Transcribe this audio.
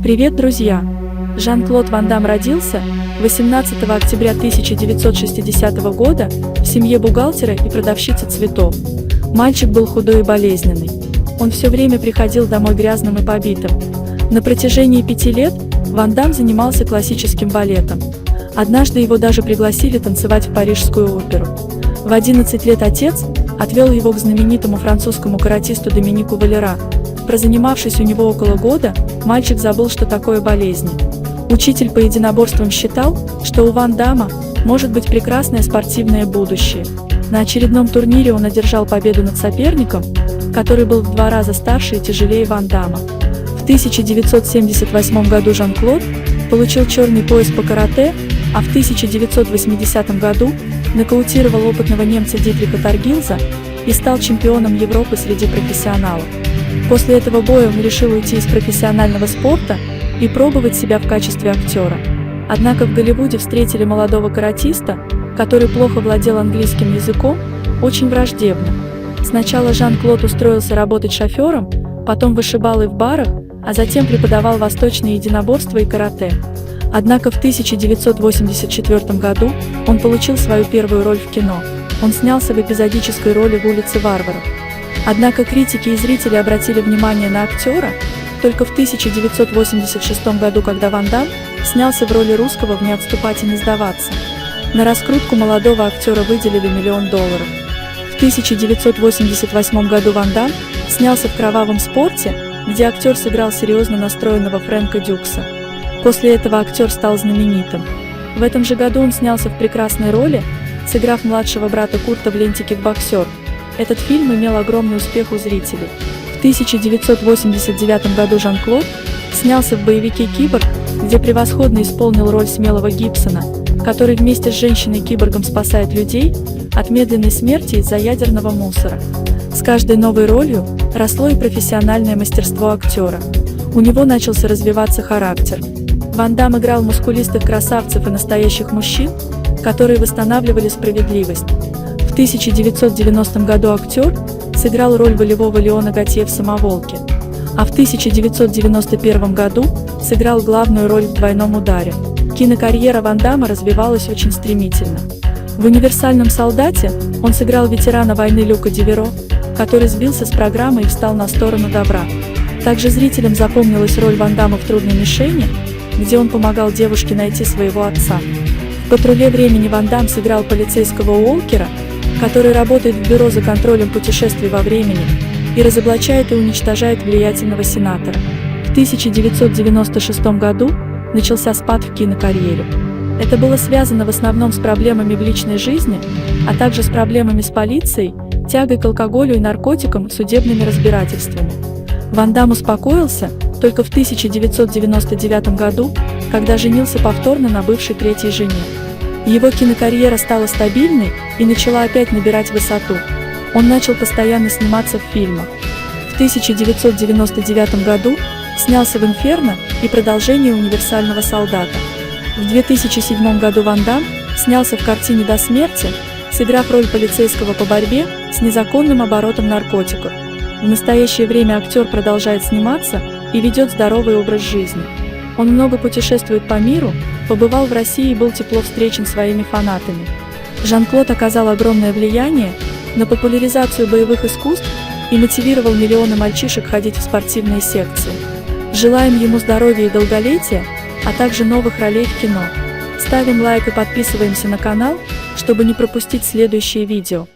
Привет, друзья! Жан-Клод Ван Дамм родился 18 октября 1960 года в семье бухгалтера и продавщицы цветов. Мальчик был худой и болезненный. Он все время приходил домой грязным и побитым. На протяжении 5 лет Ван Дамм занимался классическим балетом. Однажды его даже пригласили танцевать в Парижскую оперу. В 11 лет отец отвел его к знаменитому французскому каратисту Доминику Валера. Прозанимавшись у него около года, мальчик забыл, что такое болезни. Учитель по единоборствам считал, что у Ван Дамма может быть прекрасное спортивное будущее. На очередном турнире он одержал победу над соперником, который был в 2 раза старше и тяжелее Ван Дамма. В 1978 году Жан-Клод получил черный пояс по карате, а в 1980 году нокаутировал опытного немца Дитриха Таргилза и стал чемпионом Европы среди профессионалов. После этого боя он решил уйти из профессионального спорта и пробовать себя в качестве актера. Однако в Голливуде встретили молодого каратиста, который плохо владел английским языком, очень враждебно. Сначала Жан-Клод устроился работать шофером, потом вышибалой в барах, а затем преподавал восточные единоборства и карате. Однако в 1984 году он получил свою первую роль в кино. Он снялся в эпизодической роли в «Улице варваров». Однако критики и зрители обратили внимание на актера только в 1986 году, когда Ван Дамм снялся в роли русского в «Не отступать и не сдаваться». На раскрутку молодого актера выделили $1 миллион. В 1988 году Ван Дамм снялся в «Кровавом спорте», где актер сыграл серьезно настроенного Фрэнка Дюкса. После этого актер стал знаменитым. В этом же году он снялся в прекрасной роли, сыграв младшего брата Курта в ленте «Кикбоксер». Этот фильм имел огромный успех у зрителей. В 1989 году Жан-Клод снялся в боевике «Киборг», где превосходно исполнил роль смелого Гибсона, который вместе с женщиной-киборгом спасает людей от медленной смерти из-за ядерного мусора. С каждой новой ролью росло и профессиональное мастерство актера. У него начался развиваться характер. Ван Дамм играл мускулистых красавцев и настоящих мужчин, которые восстанавливали справедливость. В 1990 году актер сыграл роль волевого Леона Готье в «Самоволке», а в 1991 году сыграл главную роль в «Двойном ударе». Кинокарьера Ван Дамма развивалась очень стремительно. В «Универсальном солдате» он сыграл ветерана войны Люка Деверо, который сбился с программы и встал на сторону добра. Также зрителям запомнилась роль Ван Дамма в «Трудной мишени», где он помогал девушке найти своего отца. В «Патруле времени» Ван Дамм сыграл полицейского Уолкера, который работает в бюро за контролем путешествий во времени и разоблачает и уничтожает влиятельного сенатора. В 1996 году начался спад в кинокарьере. Это было связано в основном с проблемами в личной жизни, а также с проблемами с полицией, тягой к алкоголю и наркотикам, судебными разбирательствами. Ван Дамм успокоился только в 1999 году, когда женился повторно на бывшей 3-й жене. Его кинокарьера стала стабильной и начала опять набирать высоту. Он начал постоянно сниматься в фильмах. В 1999 году снялся в «Инферно» и продолжении «Универсального солдата». В 2007 году Ван Дамм снялся в картине «До смерти», сыграв роль полицейского по борьбе с незаконным оборотом наркотиков. В настоящее время актер продолжает сниматься и ведет здоровый образ жизни. Он много путешествует по миру, побывал в России и был тепло встречен своими фанатами. Жан-Клод оказал огромное влияние на популяризацию боевых искусств и мотивировал миллионы мальчишек ходить в спортивные секции. Желаем ему здоровья и долголетия, а также новых ролей в кино. Ставим лайк и подписываемся на канал, чтобы не пропустить следующие видео.